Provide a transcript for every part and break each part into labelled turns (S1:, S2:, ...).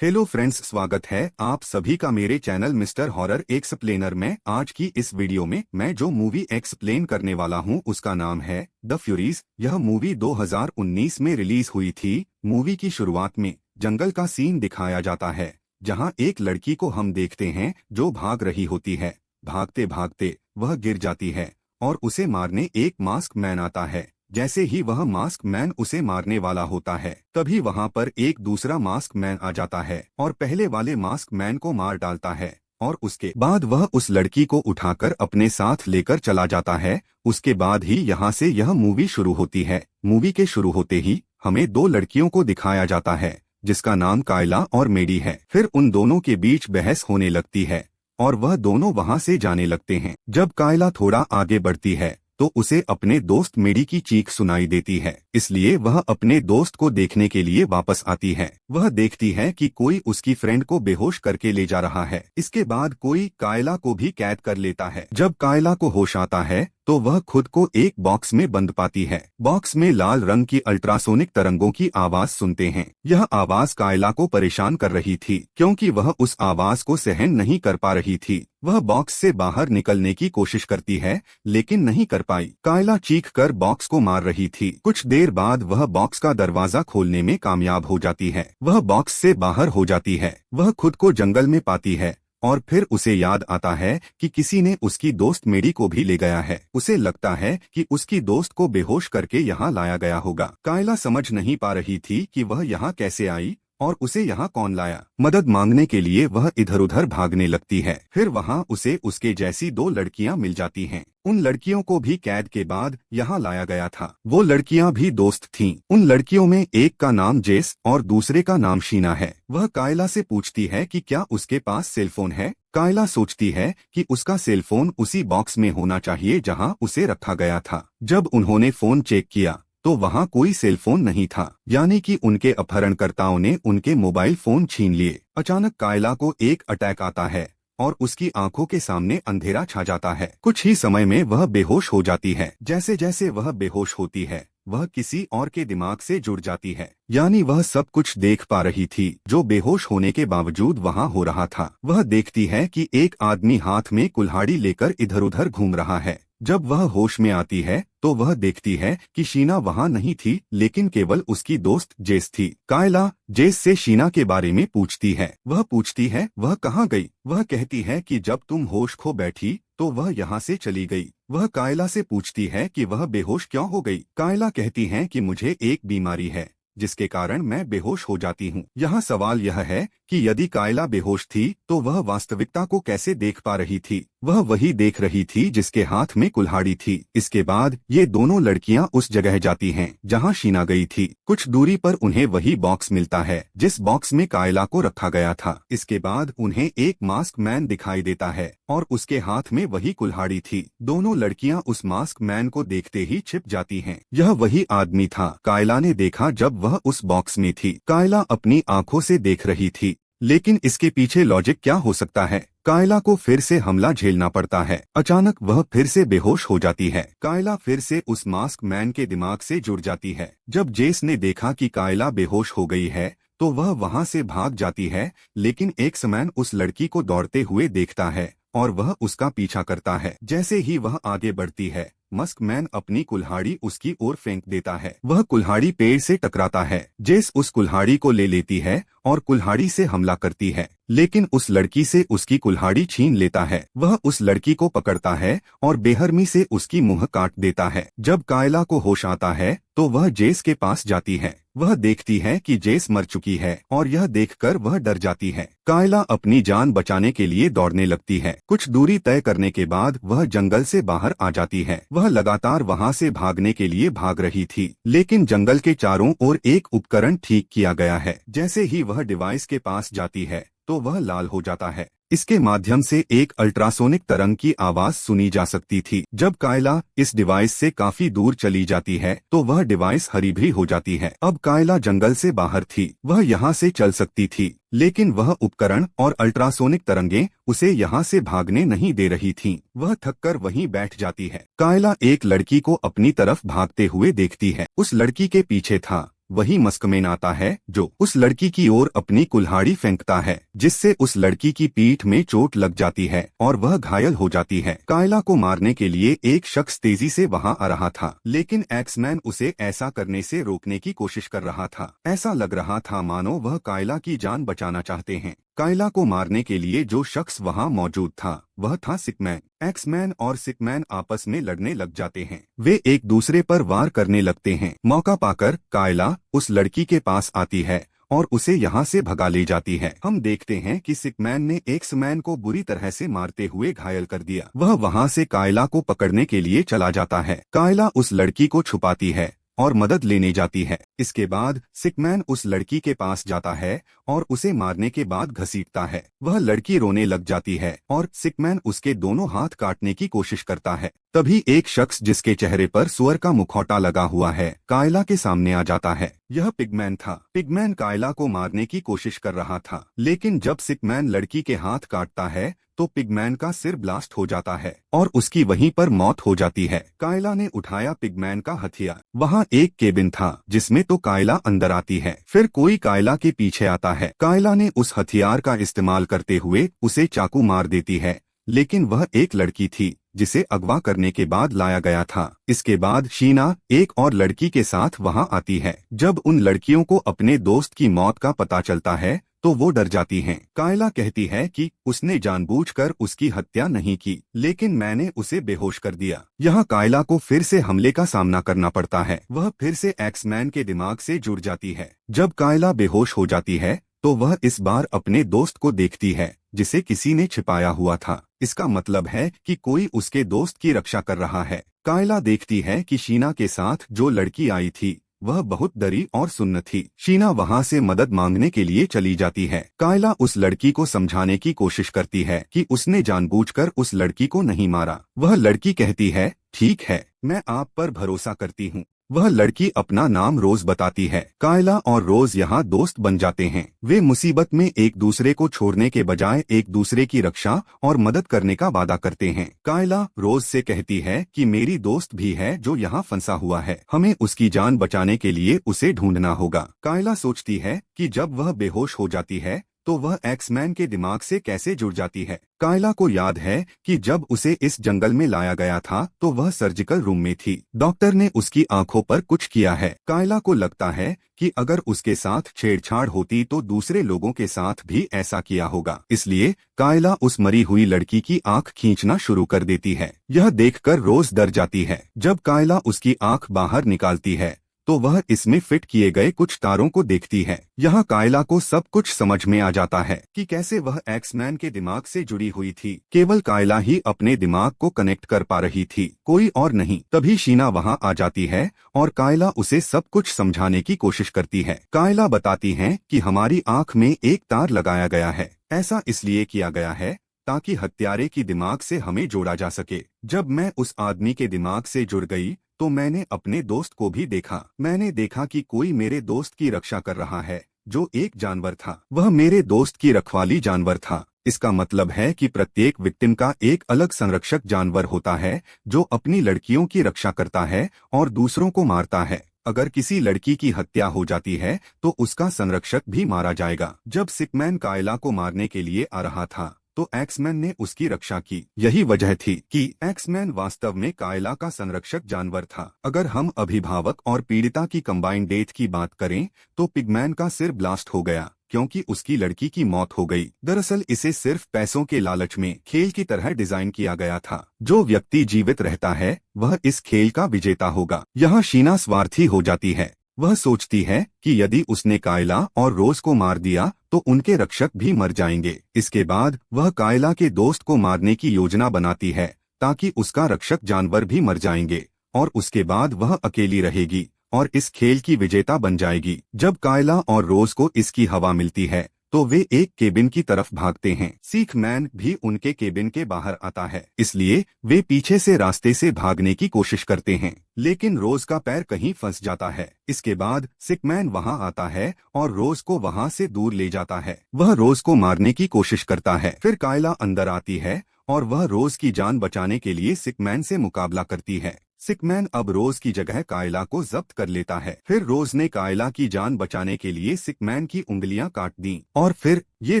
S1: Hello friends, स्वागत है आप सभी का मेरे चैनल मिस्टर हॉरर एक्सप्लेनर में। आज की इस वीडियो में मैं जो मूवी एक्सप्लेन करने वाला हूं उसका नाम है द फ्यूरीज। यह मूवी 2019 में रिलीज हुई थी। मूवी की शुरुआत में जंगल का सीन दिखाया जाता है, जहां एक लड़की को हम देखते हैं जो भाग रही होती है। भागते भागते वह गिर जाती है और उसे मारने एक मास्क मैन आता है। जैसे ही वह मास्क मैन उसे मारने वाला होता है, तभी वहां पर एक दूसरा मास्क मैन आ जाता है और पहले वाले मास्क मैन को मार डालता है। और उसके बाद वह उस लड़की को उठाकर अपने साथ लेकर चला जाता है। उसके बाद ही यहाँ से यह मूवी शुरू होती है। मूवी के शुरू होते ही हमें दो लड़कियों को दिखाया जाता है, जिसका नाम कायला और मेडी है। फिर उन दोनों के बीच बहस होने लगती है और वह दोनों वहां से जाने लगते हैं। जब कायला थोड़ा आगे बढ़ती है तो उसे अपने दोस्त मेडी की चीख सुनाई देती है, इसलिए वह अपने दोस्त को देखने के लिए वापस आती है। वह देखती है कि कोई उसकी फ्रेंड को बेहोश करके ले जा रहा है। इसके बाद कोई कायला को भी कैद कर लेता है। जब कायला को होश आता है तो वह खुद को एक बॉक्स में बंद पाती है। बॉक्स में लाल रंग की अल्ट्रासोनिक तरंगों की आवाज सुनते हैं। यह आवाज कायला को परेशान कर रही थी, क्योंकि वह उस आवाज को सहन नहीं कर पा रही थी। वह बॉक्स से बाहर निकलने की कोशिश करती है, लेकिन नहीं कर पाई। कायला चीख कर बॉक्स को मार रही थी। कुछ देर बाद वह बॉक्स का दरवाजा खोलने में कामयाब हो जाती है। वह बॉक्स से बाहर हो जाती है। वह खुद को जंगल में पाती है और फिर उसे याद आता है कि किसी ने उसकी दोस्त मेडी को भी ले गया है। उसे लगता है कि उसकी दोस्त को बेहोश करके यहाँ लाया गया होगा। कायला समझ नहीं पा रही थी कि वह यहाँ कैसे आई और उसे यहाँ कौन लाया। मदद मांगने के लिए वह इधर उधर भागने लगती है। फिर वहाँ उसे उसके जैसी दो लड़कियाँ मिल जाती हैं। उन लड़कियों को भी कैद के बाद यहाँ लाया गया था। वो लड़कियाँ भी दोस्त थीं। उन लड़कियों में एक का नाम जेस और दूसरे का नाम शीना है। वह कायला से पूछती है कि क्या उसके पास सेलफोन है। कायला सोचती है कि उसका सेलफोन उसी बॉक्स में होना चाहिए जहाँ उसे रखा गया था। जब उन्होंने फोन चेक किया तो वहाँ कोई सेलफोन नहीं था, यानी कि उनके अपहरणकर्ताओं ने उनके मोबाइल फोन छीन लिए। अचानक कायला को एक अटैक आता है और उसकी आंखों के सामने अंधेरा छा जाता है। कुछ ही समय में वह बेहोश हो जाती है। जैसे जैसे वह बेहोश होती है, वह किसी और के दिमाग से जुड़ जाती है, यानी वह सब कुछ देख पा रही थी जो बेहोश होने के बावजूद वहाँ हो रहा था। वह देखती है कि एक आदमी हाथ में कुल्हाड़ी लेकर इधर उधर घूम रहा है। जब वह होश में आती है तो वह देखती है कि शीना वहाँ नहीं थी, लेकिन केवल उसकी दोस्त जेस थी। कायला जेस से शीना के बारे में पूछती है। वह पूछती है वह कहाँ गई। वह कहती है कि जब तुम होश खो बैठी तो वह यहाँ से चली गई। वह कायला से पूछती है कि वह बेहोश क्यों हो गई। कायला कहती है कि मुझे एक बीमारी है जिसके कारण मैं बेहोश हो जाती हूँ। यहाँ सवाल यह है कि यदि कायला बेहोश थी तो वह वास्तविकता को कैसे देख पा रही थी। वह वही देख रही थी जिसके हाथ में कुल्हाड़ी थी। इसके बाद ये दोनों लड़कियां उस जगह जाती हैं जहां शीना गई थी। कुछ दूरी पर उन्हें वही बॉक्स मिलता है जिस बॉक्स में कायला को रखा गया था। इसके बाद उन्हें एक मास्क मैन दिखाई देता है और उसके हाथ में वही कुल्हाड़ी थी। दोनों लड़कियां उस मास्क मैन को देखते ही छिप जाती हैं। यह वही आदमी था कायला ने देखा जब वह उस बॉक्स में थी। कायला अपनी आंखों से देख रही थी, लेकिन इसके पीछे लॉजिक क्या हो सकता है। कायला को फिर से हमला झेलना पड़ता है। अचानक वह फिर से बेहोश हो जाती है। कायला फिर से उस मास्क मैन के दिमाग से जुड़ जाती है। जब जेस ने देखा कि कायला बेहोश हो गई है तो वह वहां से भाग जाती है, लेकिन एक समय उस लड़की को दौड़ते हुए देखता है और वह उसका पीछा करता है। जैसे ही वह आगे बढ़ती है, मस्क मैन अपनी कुल्हाड़ी उसकी ओर फेंक देता है। वह कुल्हाड़ी पेड़ से टकराता है। जेस उस कुल्हाड़ी को ले लेती है और कुल्हाड़ी से हमला करती है, लेकिन उस लड़की से उसकी कुल्हाड़ी छीन लेता है। वह उस लड़की को पकड़ता है और बेरहमी से उसकी मुंह काट देता है। जब कायला को होश आता है तो वह जेस के पास जाती है। वह देखती है कि जेस मर चुकी है और यह देखकर वह डर जाती है। कायला अपनी जान बचाने के लिए दौड़ने लगती है। कुछ दूरी तय करने के बाद वह जंगल से बाहर आ जाती है। वह लगातार वहां से भागने के लिए भाग रही थी, लेकिन जंगल के चारों ओर एक उपकरण ठीक किया गया है। जैसे ही वह डिवाइस के पास जाती है तो वह लाल हो जाता है। इसके माध्यम से एक अल्ट्रासोनिक तरंग की आवाज सुनी जा सकती थी। जब कायला इस डिवाइस से काफी दूर चली जाती है तो वह डिवाइस हरी भरी हो जाती है। अब कायला जंगल से बाहर थी। वह यहाँ से चल सकती थी, लेकिन वह उपकरण और अल्ट्रासोनिक तरंगें उसे यहाँ से भागने नहीं दे रही थीं। वह थककर वहीं बैठ जाती है। कायला एक लड़की को अपनी तरफ भागते हुए देखती है। उस लड़की के पीछे था वही मस्कमेन आता है जो उस लड़की की ओर अपनी कुल्हाड़ी फेंकता है, जिससे उस लड़की की पीठ में चोट लग जाती है और वह घायल हो जाती है। कायला को मारने के लिए एक शख्स तेजी से वहां आ रहा था, लेकिन एक्समैन उसे ऐसा करने से रोकने की कोशिश कर रहा था। ऐसा लग रहा था मानो वह कायला की जान बचाना चाहते हैं। कायला को मारने के लिए जो शख्स वहां मौजूद था वह था सिकमैन। एक्समैन और सिकमैन आपस में लड़ने लग जाते हैं। वे एक दूसरे पर वार करने लगते हैं। मौका पाकर कायला उस लड़की के पास आती है और उसे यहाँ से भगा ले जाती है। हम देखते हैं कि सिकमैन ने एक्समैन को बुरी तरह से मारते हुए घायल कर दिया। वह वहाँ से कायला को पकड़ने के लिए चला जाता है। कायला उस लड़की को छुपाती है और मदद लेने जाती है। इसके बाद सिकमैन उस लड़की के पास जाता है और उसे मारने के बाद घसीटता है। वह लड़की रोने लग जाती है और सिकमैन उसके दोनों हाथ काटने की कोशिश करता है। तभी एक शख्स जिसके चेहरे पर सुअर का मुखौटा लगा हुआ है कायला के सामने आ जाता है। यह पिगमैन था। पिगमैन कायला को मारने की कोशिश कर रहा था, लेकिन जब सिकमैन लड़की के हाथ काटता है तो पिगमैन का सिर ब्लास्ट हो जाता है और उसकी वहीं पर मौत हो जाती है। कायला ने उठाया पिगमैन का हथियार। वहाँ एक केबिन था जिसमें तो कायला अंदर आती है। फिर कोई कायला के पीछे आता है। कायला ने उस हथियार का इस्तेमाल करते हुए उसे चाकू मार देती है, लेकिन वह एक लड़की थी जिसे अगवा करने के बाद लाया गया था। इसके बाद शीना एक और लड़की के साथ वहां आती है। जब उन लड़कियों को अपने दोस्त की मौत का पता चलता है तो वो डर जाती हैं। कायला कहती है कि उसने जानबूझकर उसकी हत्या नहीं की, लेकिन मैंने उसे बेहोश कर दिया। यहाँ कायला को फिर से हमले का सामना करना पड़ता है। वह फिर से एक्समैन के दिमाग से जुड़ जाती है। जब कायला बेहोश हो जाती है तो वह इस बार अपने दोस्त को देखती है जिसे किसी ने छिपाया हुआ था। इसका मतलब है कि कोई उसके दोस्त की रक्षा कर रहा है। कायला देखती है कि शीना के साथ जो लड़की आई थी वह बहुत डरी और सुन्न थी। शीना वहां से मदद मांगने के लिए चली जाती है। कायला उस लड़की को समझाने की कोशिश करती है कि उसने जानबूझकर उस लड़की को नहीं मारा। वह लड़की कहती है, ठीक है, मैं आप पर भरोसा करती हूँ। वह लड़की अपना नाम रोज बताती है। कायला और रोज यहाँ दोस्त बन जाते हैं। वे मुसीबत में एक दूसरे को छोड़ने के बजाय एक दूसरे की रक्षा और मदद करने का वादा करते हैं। कायला रोज से कहती है कि मेरी दोस्त भी है जो यहाँ फंसा हुआ है, हमें उसकी जान बचाने के लिए उसे ढूंढना होगा। कायला सोचती है कि जब वह बेहोश हो जाती है तो वह एक्समैन के दिमाग से कैसे जुड़ जाती है। कायला को याद है कि जब उसे इस जंगल में लाया गया था तो वह सर्जिकल रूम में थी। डॉक्टर ने उसकी आंखों पर कुछ किया है। कायला को लगता है कि अगर उसके साथ छेड़छाड़ होती तो दूसरे लोगों के साथ भी ऐसा किया होगा। इसलिए कायला उस मरी हुई लड़की की आंख खींचना शुरू कर देती है। यह देखकर रोज डर जाती है। जब कायला उसकी आंख बाहर निकालती है तो वह इसमें फिट किए गए कुछ तारों को देखती है। यहाँ कायला को सब कुछ समझ में आ जाता है कि कैसे वह एक्समैन के दिमाग से जुड़ी हुई थी। केवल कायला ही अपने दिमाग को कनेक्ट कर पा रही थी, कोई और नहीं। तभी शीना वहाँ आ जाती है और कायला उसे सब कुछ समझाने की कोशिश करती है। कायला बताती है कि हमारी आंख में एक तार लगाया गया है। ऐसा इसलिए किया गया है ताकि हत्यारे की दिमाग से हमें जोड़ा जा सके। जब मैं उस आदमी के दिमाग से जुड़ गई तो मैंने अपने दोस्त को भी देखा। मैंने देखा कि कोई मेरे दोस्त की रक्षा कर रहा है जो एक जानवर था। वह मेरे दोस्त की रखवाली जानवर था। इसका मतलब है कि प्रत्येक विक्टिम का एक अलग संरक्षक जानवर होता है जो अपनी लड़कियों की रक्षा करता है और दूसरों को मारता है। अगर किसी लड़की की हत्या हो जाती है तो उसका संरक्षक भी मारा जाएगा। जब सिकमैन कायला को मारने के लिए आ रहा था तो एक्समैन ने उसकी रक्षा की। यही वजह थी कि एक्समैन वास्तव में कायला का संरक्षक जानवर था। अगर हम अभिभावक और पीड़िता की कंबाइंड डेथ की बात करें तो पिगमैन का सिर ब्लास्ट हो गया क्योंकि उसकी लड़की की मौत हो गई। दरअसल इसे सिर्फ पैसों के लालच में खेल की तरह डिजाइन किया गया था। जो व्यक्ति जीवित रहता है वह इस खेल का विजेता होगा। यहाँ शीना स्वार्थी हो जाती है। वह सोचती है कि यदि उसने कायला और रोज को मार दिया तो उनके रक्षक भी मर जाएंगे। इसके बाद वह कायला के दोस्त को मारने की योजना बनाती है ताकि उसका रक्षक जानवर भी मर जाएंगे और उसके बाद वह अकेली रहेगी और इस खेल की विजेता बन जाएगी। जब कायला और रोज को इसकी हवा मिलती है तो वे एक केबिन की तरफ भागते हैं। सीख मैन भी उनके केबिन के बाहर आता है, इसलिए वे पीछे से रास्ते से भागने की कोशिश करते हैं, लेकिन रोज का पैर कहीं फंस जाता है। इसके बाद सिकमैन वहां आता है और रोज को वहां से दूर ले जाता है। वह रोज को मारने की कोशिश करता है। फिर कायला अंदर आती है और वह रोज की जान बचाने के लिए सिकमैन से मुकाबला करती है। सिकमैन अब रोज की जगह कायला को जब्त कर लेता है। फिर रोज ने कायला की जान बचाने के लिए सिकमैन की उंगलियां काट दी और फिर ये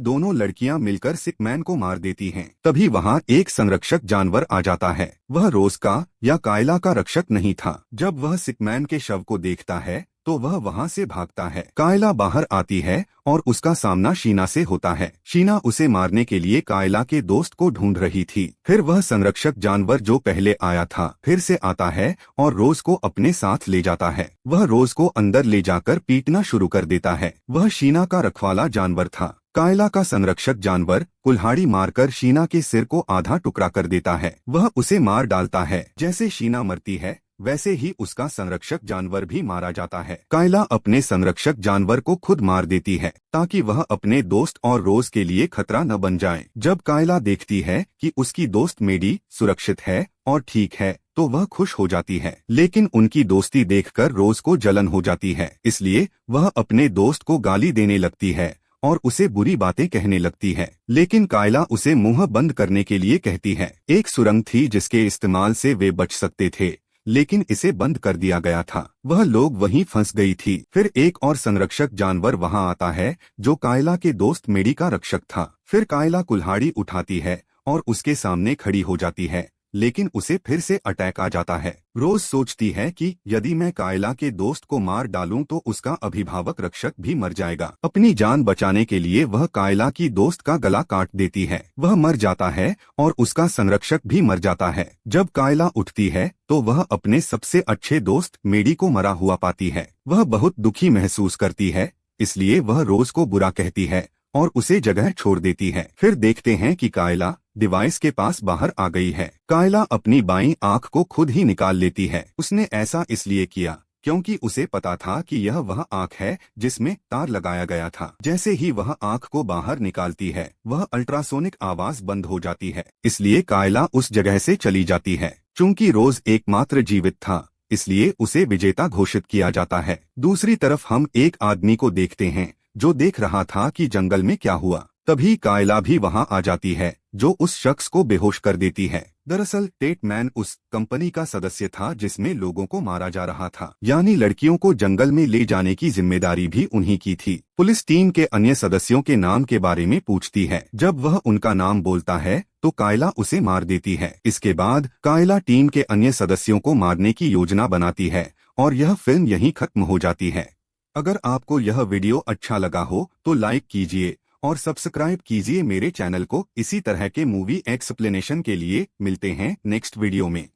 S1: दोनों लड़कियां मिलकर सिकमैन को मार देती हैं। तभी वहां एक संरक्षक जानवर आ जाता है। वह रोज का या कायला का रक्षक नहीं था। जब वह सिकमैन के शव को देखता है तो वह वहां से भागता है। कायला बाहर आती है और उसका सामना शीना से होता है। शीना उसे मारने के लिए कायला के दोस्त को ढूंढ रही थी। फिर वह संरक्षक जानवर जो पहले आया था फिर से आता है और रोज को अपने साथ ले जाता है। वह रोज को अंदर ले जाकर पीटना शुरू कर देता है। वह शीना का रखवाला जानवर था। कायला का संरक्षक जानवर कुल्हाड़ी मारकर शीना के सिर को आधा टुकड़ा कर देता है। वह उसे मार डालता है। जैसे शीना मरती है वैसे ही उसका संरक्षक जानवर भी मारा जाता है। कायला अपने संरक्षक जानवर को खुद मार देती है ताकि वह अपने दोस्त और रोज के लिए खतरा न बन जाए। जब कायला देखती है कि उसकी दोस्त मेडी सुरक्षित है और ठीक है तो वह खुश हो जाती है। लेकिन उनकी दोस्ती देखकर रोज को जलन हो जाती है, इसलिए वह अपने दोस्त को गाली देने लगती है और उसे बुरी बातें कहने लगती है। लेकिन कायला उसे मुंह बंद करने के लिए कहती है। एक सुरंग थी जिसके इस्तेमाल से वे बच सकते थे, लेकिन इसे बंद कर दिया गया था। वह लोग वहीं फंस गई थी। फिर एक और संरक्षक जानवर वहां आता है जो कायला के दोस्त मेडी का रक्षक था। फिर कायला कुल्हाड़ी उठाती है और उसके सामने खड़ी हो जाती है, लेकिन उसे फिर से अटैक आ जाता है। रोज सोचती है कि यदि मैं कायला के दोस्त को मार डालूं तो उसका अभिभावक रक्षक भी मर जाएगा। अपनी जान बचाने के लिए वह कायला की दोस्त का गला काट देती है। वह मर जाता है और उसका संरक्षक भी मर जाता है। जब कायला उठती है तो वह अपने सबसे अच्छे दोस्त मेडी को मरा हुआ पाती है। वह बहुत दुखी महसूस करती है, इसलिए वह रोज को बुरा कहती है और उसे जगह छोड़ देती है। फिर देखते हैं कि कायला डिवाइस के पास बाहर आ गई है। कायला अपनी बाईं आंख को खुद ही निकाल लेती है। उसने ऐसा इसलिए किया क्योंकि उसे पता था कि यह वह आंख है जिसमें तार लगाया गया था। जैसे ही वह आंख को बाहर निकालती है वह अल्ट्रासोनिक आवाज बंद हो जाती है, इसलिए कायला उस जगह से चली जाती है। चूंकि रोज एकमात्र जीवित था इसलिए उसे विजेता घोषित किया जाता है। दूसरी तरफ हम एक आदमी को देखते हैं जो देख रहा था कि जंगल में क्या हुआ। तभी कायला भी वहां आ जाती है जो उस शख्स को बेहोश कर देती है। दरअसल टेटमैन उस कंपनी का सदस्य था जिसमें लोगों को मारा जा रहा था, यानी लड़कियों को जंगल में ले जाने की जिम्मेदारी भी उन्हीं की थी। पुलिस टीम के अन्य सदस्यों के नाम के बारे में पूछती है। जब वह उनका नाम बोलता है तो कायला उसे मार देती है। इसके बाद कायला टीम के अन्य सदस्यों को मारने की योजना बनाती है और यह फिल्म यहीं खत्म हो जाती है। अगर आपको यह वीडियो अच्छा लगा हो तो लाइक कीजिए और सब्सक्राइब कीजिए मेरे चैनल को। इसी तरह के मूवी एक्सप्लेनेशन के लिए मिलते हैं नेक्स्ट वीडियो में।